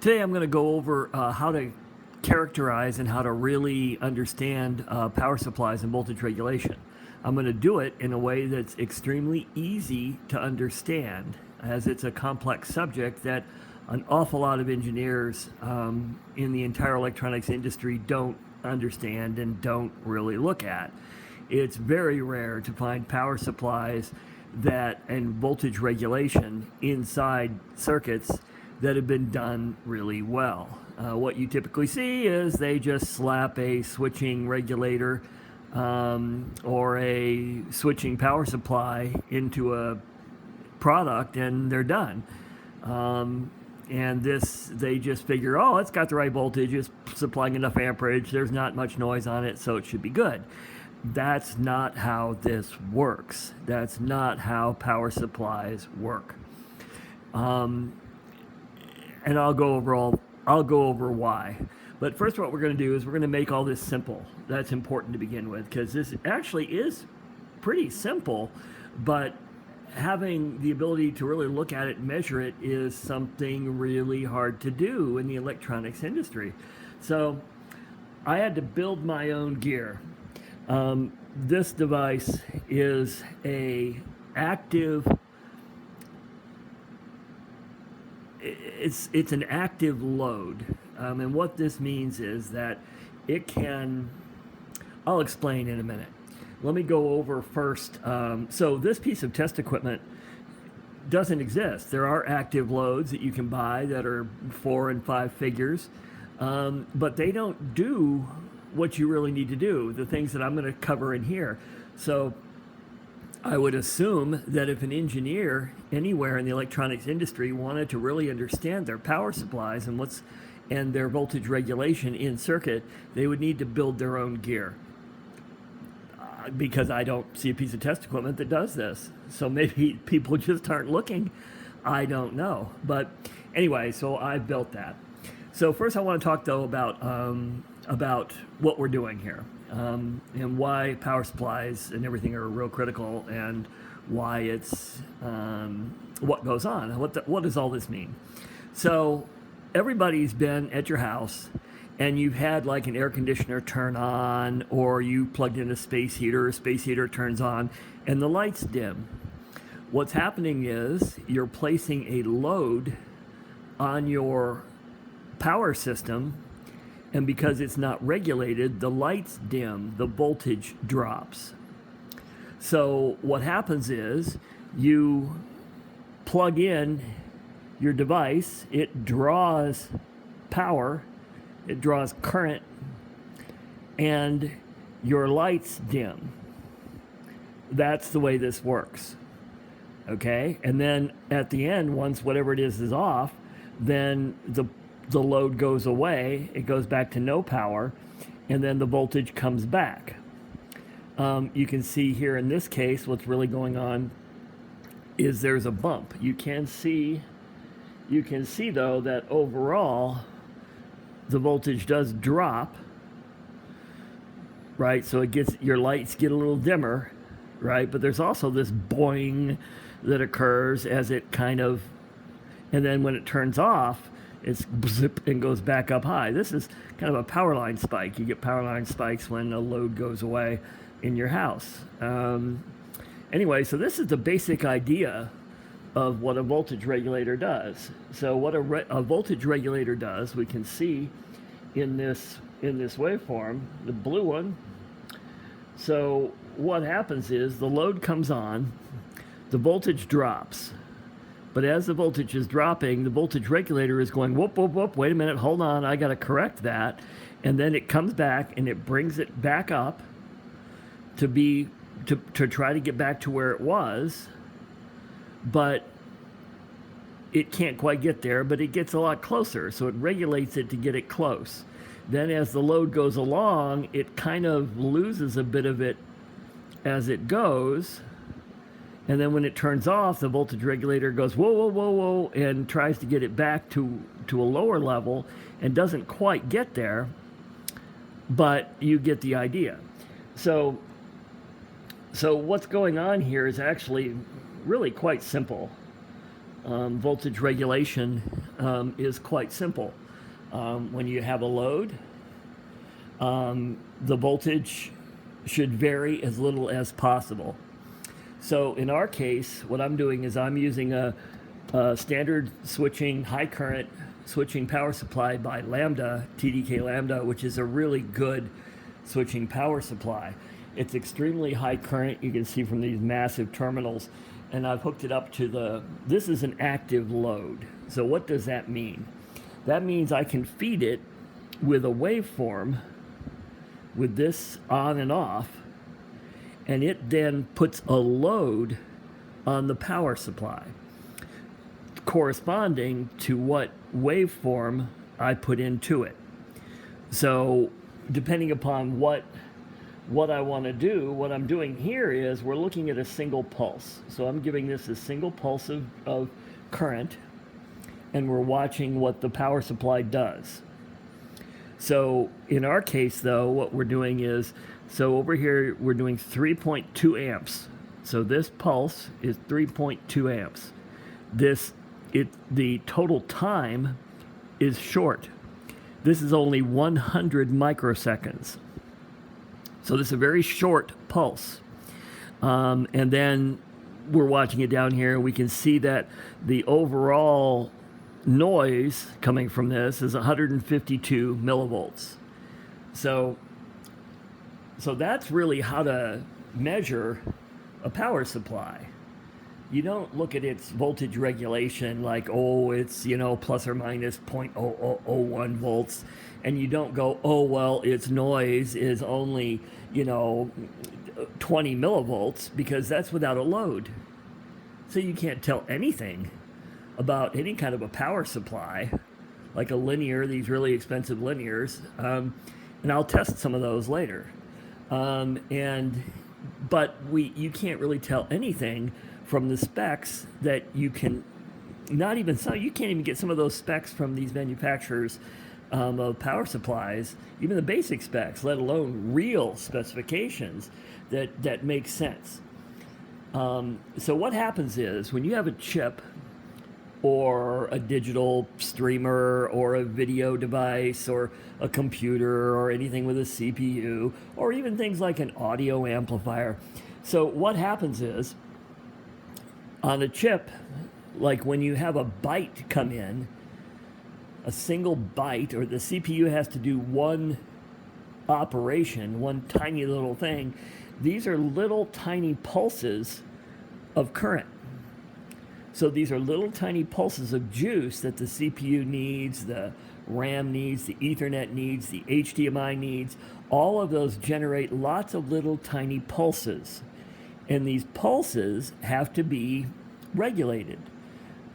Today I'm going to go over how to characterize and how to really understand power supplies and voltage regulation. I'm going to do it in a way that's extremely easy to understand, as it's a complex subject that an awful lot of engineers in the entire electronics industry don't understand and don't really look at. It's very rare to find power supplies and voltage regulation inside circuits that have been done really well. What you typically see is they just slap a switching regulator or a switching power supply into a product and they're done. And they just figure, oh, it's got the right voltage, it's supplying enough amperage, there's not much noise on it, so it should be good. That's not how this works. That's not how power supplies work. And I'll go over why. But first, what we're going to do is we're going to make all this simple. That's important to begin with, because this actually is pretty simple, but having the ability to really look at it and measure it is something really hard to do in the electronics industry. So I had to build my own gear. This device is it's an active load. And what this means is that I'll explain in a minute. Let me go over first. So this piece of test equipment doesn't exist. There are active loads that you can buy that are 4 and 5 figures, but they don't do what you really need to do, the things that I'm going to cover in here. So I would assume that if an engineer anywhere in the electronics industry wanted to really understand their power supplies and their voltage regulation in circuit, they would need to build their own gear. Because I don't see a piece of test equipment that does this. So maybe people just aren't looking. I don't know. But anyway, so I built that. So first I want to talk, though, about what we're doing here and why power supplies and everything are real critical and why it's what goes on. What does all this mean? So everybody's been at your house and you've had like an air conditioner turn on, or you plugged in a space heater turns on and the lights dim. What's happening is you're placing a load on your power system, and because it's not regulated, the lights dim, the voltage drops. So what happens is you plug in your device, it draws power, it draws current, and your lights dim. That's the way this works. Okay? And then at the end, once whatever it is off, then the load goes away, it goes back to no power, and then the voltage comes back. You can see here in this case, what's really going on is there's a bump. You can see though that overall the voltage does drop, right? So your lights get a little dimmer, right? But there's also this boing that occurs as it and then when it turns off, it's zip and goes back up high. This is kind of a power line spike. You get power line spikes when a load goes away in your house. Anyway, so this is the basic idea of what a voltage regulator does. So what a voltage regulator does, we can see in this waveform, the blue one. So what happens is the load comes on, the voltage drops. But as the voltage is dropping, the voltage regulator is going, whoop, whoop, whoop, wait a minute, hold on, I got to correct that. And then it comes back and it brings it back up to try to get back to where it was. But it can't quite get there, but it gets a lot closer. So it regulates it to get it close. Then as the load goes along, it kind of loses a bit of it as it goes. And then when it turns off, the voltage regulator goes, whoa, whoa, whoa, whoa, and tries to get it back to a lower level and doesn't quite get there, but you get the idea. So what's going on here is actually really quite simple. voltage regulation is quite simple. When you have a load, the voltage should vary as little as possible. So in our case, what I'm doing is I'm using a standard switching, high current switching power supply by Lambda, TDK Lambda, which is a really good switching power supply. It's extremely high current, you can see from these massive terminals, and I've hooked it up to this is an active load. So what does that mean? That means I can feed it with a waveform with this on and off, and it then puts a load on the power supply corresponding to what waveform I put into it. So depending upon what I want to do, what I'm doing here is we're looking at a single pulse. So I'm giving this a single pulse of current, and we're watching what the power supply does. So in our case, though, what we're doing is, so over here we're doing 3.2 amps. So this pulse is 3.2 amps. The total time is short. This is only 100 microseconds. So this is a very short pulse. And then we're watching it down here. We can see that the overall noise coming from this is 152 millivolts. So that's really how to measure a power supply. You don't look at its voltage regulation like, oh, it's, plus or minus 0.0001 volts. And you don't go, oh, well, its noise is only, 20 millivolts, because that's without a load. So you can't tell anything about any kind of a power supply, like a linear, these really expensive linears. And I'll test some of those later. But you can't really tell anything from the specs that you can, you can't even get some of those specs from these manufacturers of power supplies, even the basic specs, let alone real specifications that make sense. So what happens is when you have a chip or a digital streamer or a video device or a computer or anything with a CPU or even things like an audio amplifier. So what happens is on a chip, like when you have a byte come in, a single byte, or the CPU has to do one operation, one tiny little thing, these are little tiny pulses of current. So these are little tiny pulses of juice that the CPU needs, the RAM needs, the Ethernet needs, the HDMI needs. All of those generate lots of little tiny pulses. And these pulses have to be regulated.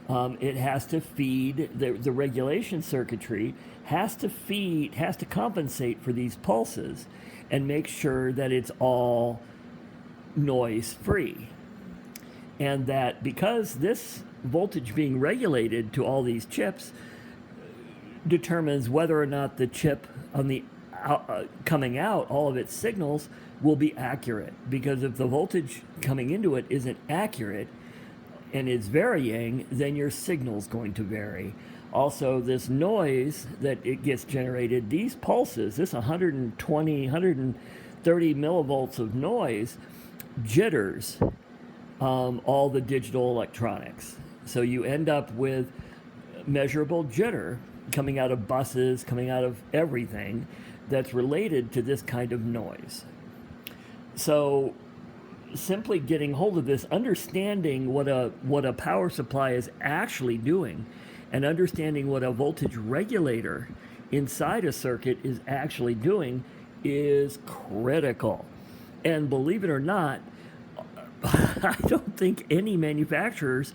It has to feed, the regulation circuitry has to compensate for these pulses and make sure that it's all noise free. And that because this voltage being regulated to all these chips determines whether or not the chip on the coming out, all of its signals will be accurate. Because if the voltage coming into it isn't accurate and is varying, then your signal's going to vary. Also, this noise that it gets generated, these pulses, this 120, 130 millivolts of noise, jitters all the digital electronics. So you end up with measurable jitter coming out of buses, coming out of everything that's related to this kind of noise. So simply getting hold of this, understanding what a power supply is actually doing, and understanding what a voltage regulator inside a circuit is actually doing is critical. And believe it or not, I don't think any manufacturers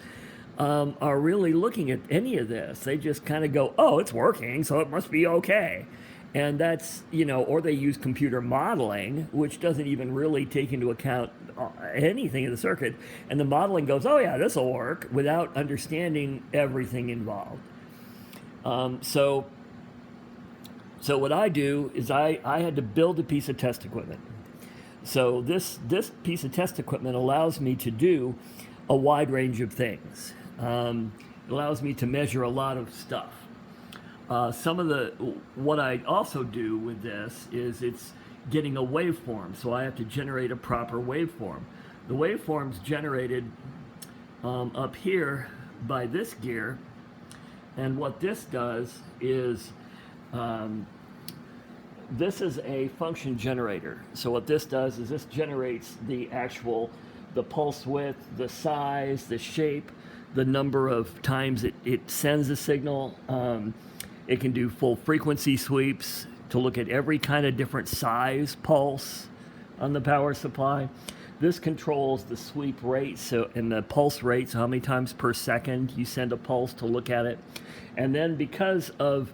are really looking at any of this. They just kind of go, oh, it's working, so it must be okay. And that's, or they use computer modeling, which doesn't even really take into account anything in the circuit. And the modeling goes, oh yeah, this will work, without understanding everything involved. So what I do is I had to build a piece of test equipment. So this piece of test equipment allows me to do a wide range of things. It allows me to measure a lot of stuff. What I also do with this is it's getting a waveform, so I have to generate a proper waveform. The waveform's generated up here by this gear, and what this does is this is a function generator. So what this does is this generates the pulse width, the size, the shape, the number of times it sends a signal. It can do full frequency sweeps to look at every kind of different size pulse on the power supply. This controls the sweep rate, and the pulse rate, so how many times per second you send a pulse to look at it. And then because of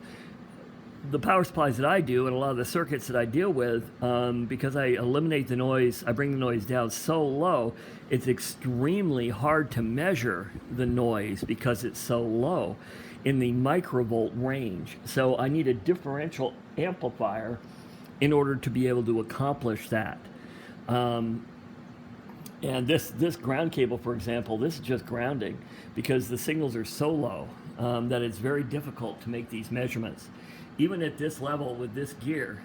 the power supplies that I do and a lot of the circuits that I deal with, because I eliminate the noise, I bring the noise down so low, it's extremely hard to measure the noise because it's so low in the microvolt range. So I need a differential amplifier in order to be able to accomplish that. And this ground cable, for example, this is just grounding because the signals are so low that it's very difficult to make these measurements. Even at this level with this gear,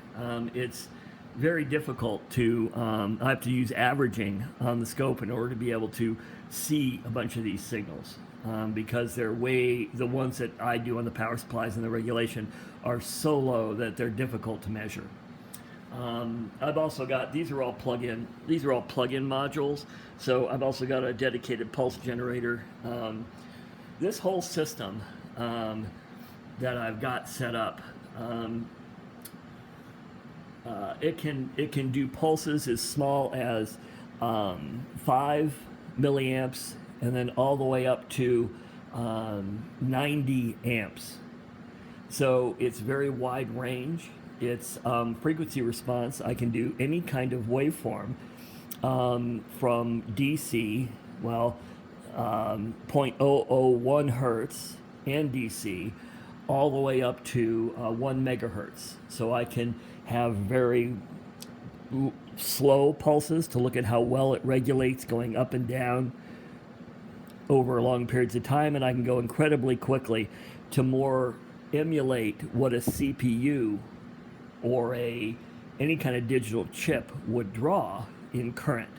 it's very difficult to, I have to use averaging on the scope in order to be able to see a bunch of these signals. Because the ones that I do on the power supplies and the regulation are so low that they're difficult to measure. I've also got, these are all plug-in modules, so I've also got a dedicated pulse generator. This whole system that I've got set up, it can do pulses as small as 5 milliamps and then all the way up to 90 amps. So it's very wide range. It's frequency response. I can do any kind of waveform from DC, 0.001 hertz and DC, all the way up to 1 megahertz. So I can have very slow pulses to look at how well it regulates going up and down over long periods of time, and I can go incredibly quickly to more emulate what a CPU or any kind of digital chip would draw in current,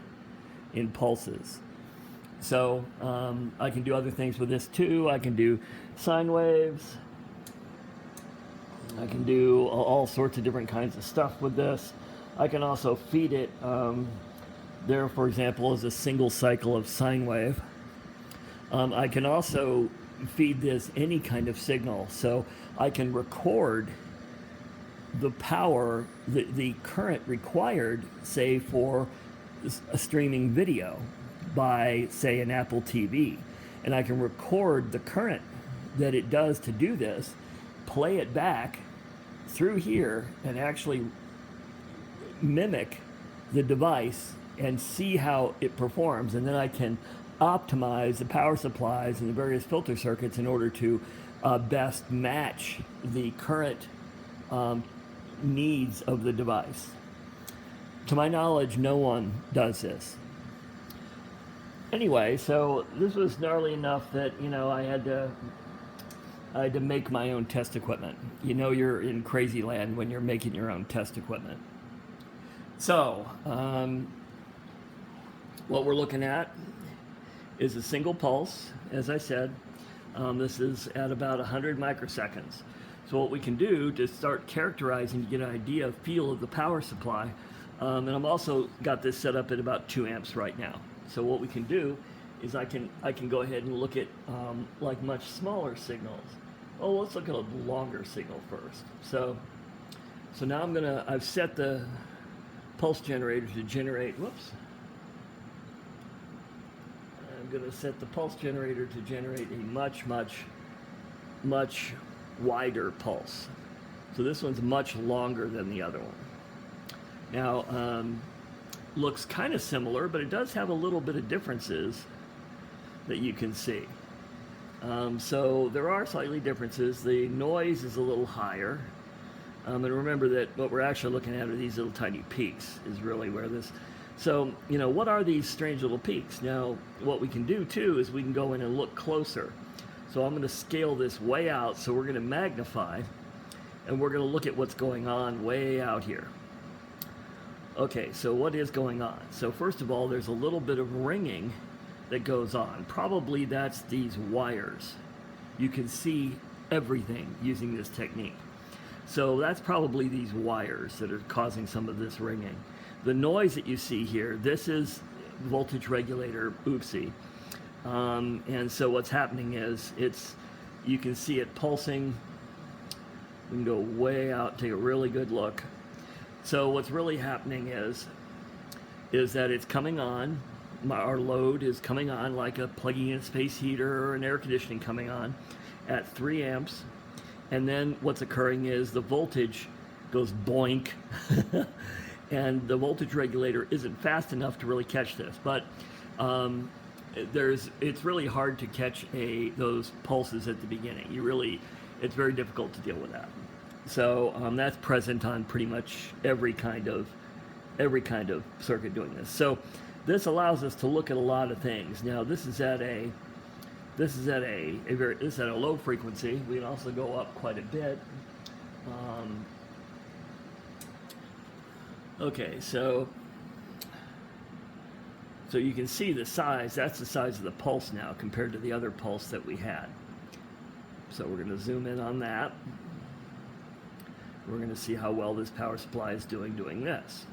in pulses. So I can do other things with this too. I can do sine waves. I can do all sorts of different kinds of stuff with this. I can also feed it. There, for example, is a single cycle of sine wave. I can also feed this any kind of signal. So I can record the power, the current required, say, for a streaming video by, say, an Apple TV. And I can record the current that it does to do this, play it back through here, and actually mimic the device and see how it performs. And then I can optimize the power supplies and the various filter circuits in order to best match the current needs of the device. To my knowledge, no one does this. Anyway, so this was gnarly enough that, I had to make my own test equipment. You're in crazy land when you're making your own test equipment. So, what we're looking at is a single pulse, as I said. This is at about 100 microseconds. So what we can do to start characterizing, to get an idea, feel of the power supply, and I'm also got this set up at about 2 amps right now. So what we can do is I can go ahead and look at like much smaller signals. Oh, let's look at a longer signal first. So now I've set the pulse generator to generate, I'm going to set the pulse generator to generate a much wider pulse. So this one's much longer than the other one. Now, looks kind of similar, but it does have a little bit of differences that you can see. So there are slightly differences. The noise is a little higher. And remember that what we're actually looking at are these little tiny peaks is really where this. So, what are these strange little peaks? Now, what we can do too is we can go in and look closer. So I'm going to scale this way out, so we're going to magnify, and we're going to look at what's going on way out here. Okay, so what is going on? So first of all, there's a little bit of ringing that goes on. Probably that's these wires. You can see everything using this technique. So that's probably these wires that are causing some of this ringing. The noise that you see here, this is voltage regulator, oopsie. And so what's happening is you can see it pulsing. We can go way out, take a really good look. So what's really happening is that it's coming on. Our load is coming on like a plugging in a space heater or an air conditioning coming on at 3 amps. And then what's occurring is the voltage goes boink. And the voltage regulator isn't fast enough to really catch this. But it's really hard to catch those pulses at the beginning. It's very difficult to deal with that. So that's present on pretty much every kind of circuit doing this. So this allows us to look at a lot of things. Now this is at a low frequency. We can also go up quite a bit. Okay, so you can see the size. That's the size of the pulse now compared to the other pulse that we had. So we're going to zoom in on that. We're going to see how well this power supply is doing this.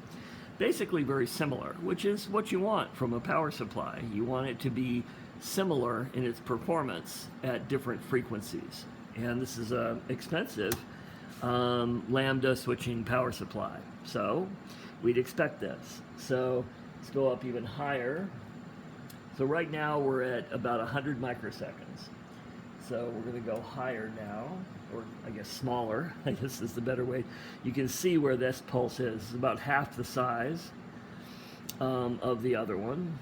Basically very similar, which is what you want from a power supply. You want it to be similar in its performance at different frequencies. And this is an expensive lambda switching power supply. So we'd expect this. So let's go up even higher. So right now we're at about 100 microseconds. So we're going to go higher now, or I guess smaller, I guess is the better way. You can see where this pulse is. It's about half the size of the other one.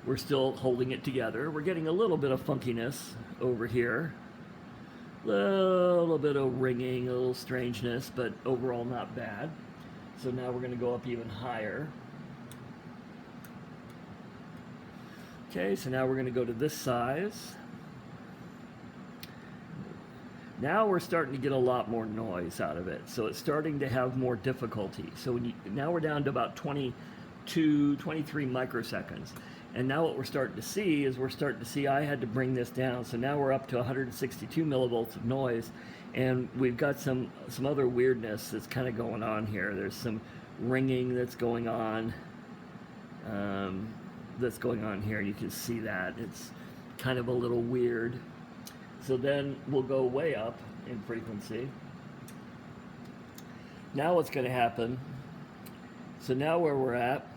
We're still holding it together. We're getting a little bit of funkiness over here. A little bit of ringing, a little strangeness, but overall not bad. So now we're going to go up even higher. Okay, so now we're going to go to this size. Now we're starting to get a lot more noise out of it. So it's starting to have more difficulty. So now we're down to about 22, 23 microseconds. And now what we're starting to see is I had to bring this down. So now we're up to 162 millivolts of noise. And we've got some other weirdness that's kind of going on here. There's some ringing that's going on. Here. You can see that. It's kind of a little weird. So then we'll go way up in frequency. Now what's going to happen, so now where we're at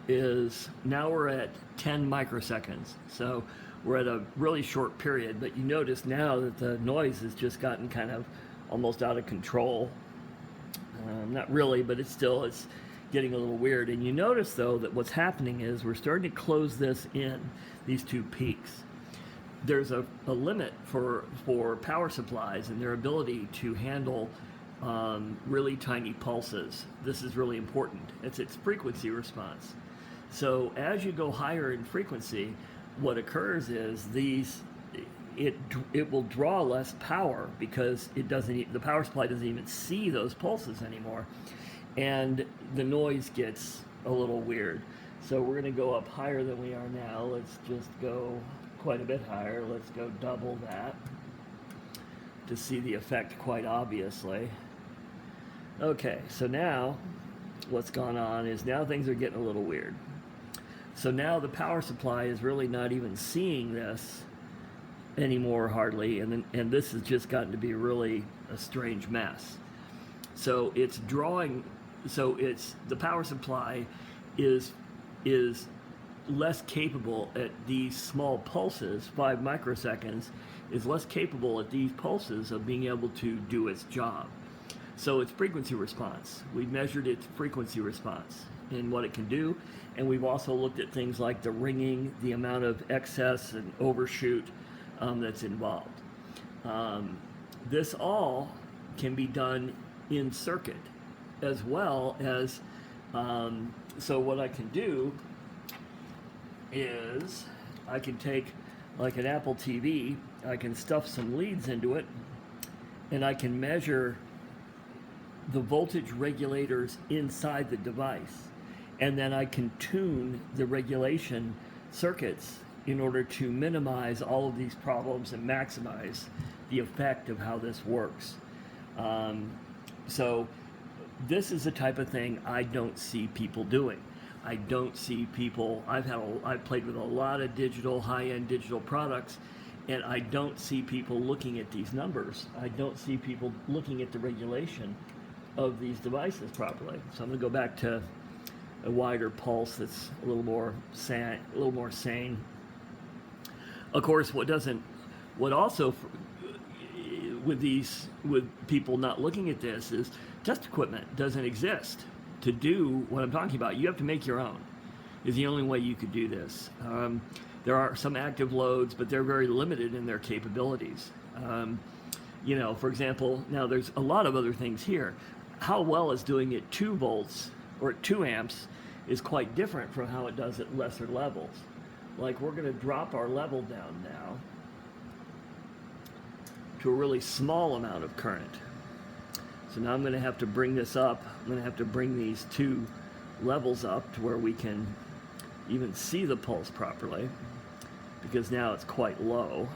is, now we're at 10 microseconds. So we're at a really short period, but you notice now that the noise has just gotten kind of almost out of control. Not really, but it's getting a little weird. And you notice though that what's happening is we're starting to close this in, these two peaks. There's a limit for power supplies and their ability to handle really tiny pulses. This is really important. It's its frequency response. So as you go higher in frequency, what occurs is it will draw less power because the power supply doesn't even see those pulses anymore, and the noise gets a little weird. So we're going to go up higher than we are now. Let's just go quite a bit higher. Let's go double that to see the effect quite obviously. Okay, so now what's gone on is now things are getting a little weird. So now the power supply is really not even seeing this anymore hardly, and this has just gotten to be really a strange mess. So it's drawing, the power supply is less capable at these small pulses, 5 microseconds, is less capable at these pulses of being able to do its job. So its frequency response, we measured its frequency response and what it can do, and we've also looked at things like the ringing, the amount of excess and overshoot that's involved. This all can be done in circuit as well as, so what I can do is I can take like an Apple TV, I can stuff some leads into it, and I can measure the voltage regulators inside the device. And then I can tune the regulation circuits in order to minimize all of these problems and maximize the effect of how this works. So this is the type of thing I don't see people doing. I don't see people, I've played with a lot of high-end digital products, and I don't see people looking at these numbers. I don't see people looking at the regulation of these devices properly. So I'm going to go back to a wider pulse that's a little more sane. Of course, with people not looking at this is test equipment doesn't exist to do what I'm talking about. You have to make your own, is the only way you could do this. There are some active loads, but they're very limited in their capabilities. For example, now there's a lot of other things here. How well is doing it 2 volts or at 2 amps is quite different from how it does at lesser levels. Like, we're going to drop our level down now to a really small amount of current. So now I'm going to have to bring this up. I'm going to have to bring these 2 levels up to where we can even see the pulse properly, because now it's quite low.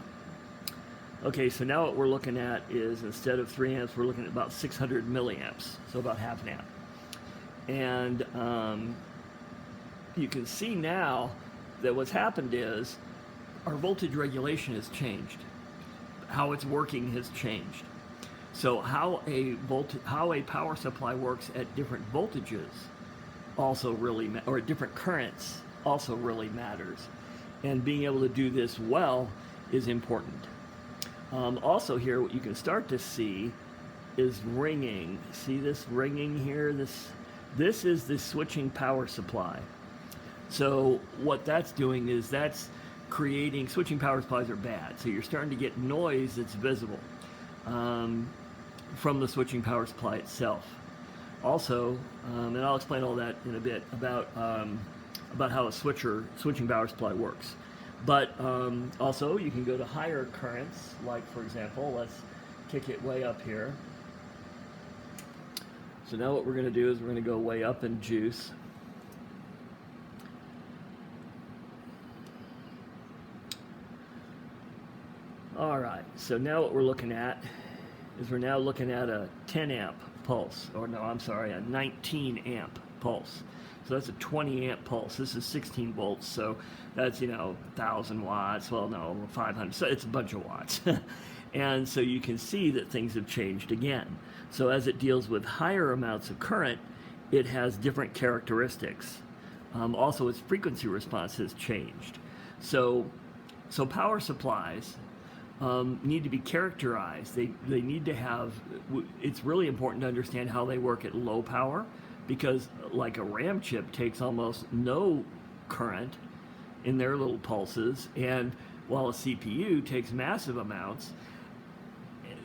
Okay, so now what we're looking at is, instead of 3 amps, we're looking at about 600 milliamps, so about half an amp. And you can see now that what's happened is our voltage regulation has changed. How it's working has changed. So how a power supply works at different voltages also really, or at different currents also really matters. And being able to do this well is important. Also here, what you can start to see is ringing. See this ringing here? This is the switching power supply. So what that's doing is that's creating, switching power supplies are bad. So you're starting to get noise that's visible from the switching power supply itself. Also, and I'll explain all that in a bit about how a switching power supply works. But also, you can go to higher currents, like, for example, let's kick it way up here. So now what we're going to do is we're going to go way up in juice. All right, so now what we're looking at is we're now looking at a 10 amp pulse, or no, I'm sorry, a 19 amp pulse. So that's a 20 amp pulse. This is 16 volts, so that's, 1,000 watts. Well, no, 500. So it's a bunch of watts. And so you can see that things have changed again. So as it deals with higher amounts of current, it has different characteristics. Also, its frequency response has changed. So power supplies need to be characterized. They need to have, it's really important to understand how they work at low power, because like a RAM chip takes almost no current in their little pulses, and while a CPU takes massive amounts.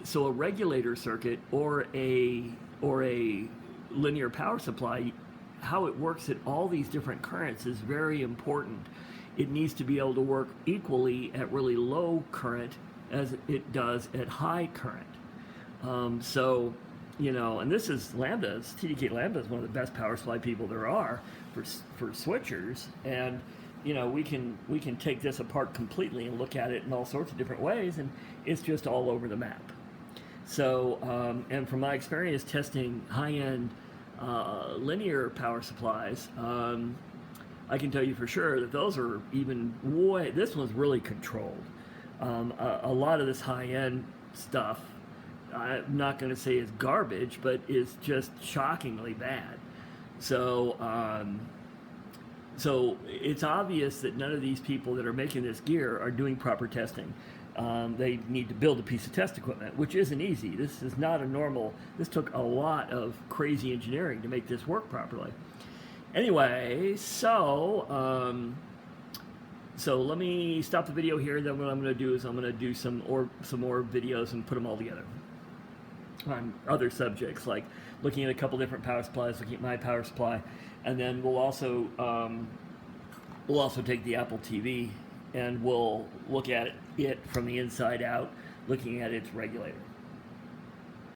So a regulator circuit or a linear power supply, how it works at all these different currents is very important. It needs to be able to work equally at really low current as it does at high current. And this is Lambda. TDK Lambda is one of the best power supply people there are for switchers, and we can take this apart completely and look at it in all sorts of different ways, and it's just all over the map. So, and from my experience testing high-end linear power supplies, I can tell you for sure that those are even way. This one's really controlled. A lot of this high-end stuff, I'm not going to say is garbage, but is just shockingly bad. So it's obvious that none of these people that are making this gear are doing proper testing. They need to build a piece of test equipment, which isn't easy. This is not a normal. This took a lot of crazy engineering to make this work properly. Anyway, so let me stop the video here. Then what I'm going to do is I'm going to do some more videos and put them all together on other subjects, like looking at a couple different power supplies, looking at my power supply, and then we'll also take the Apple TV and we'll look at it from the inside out, looking at its regulator.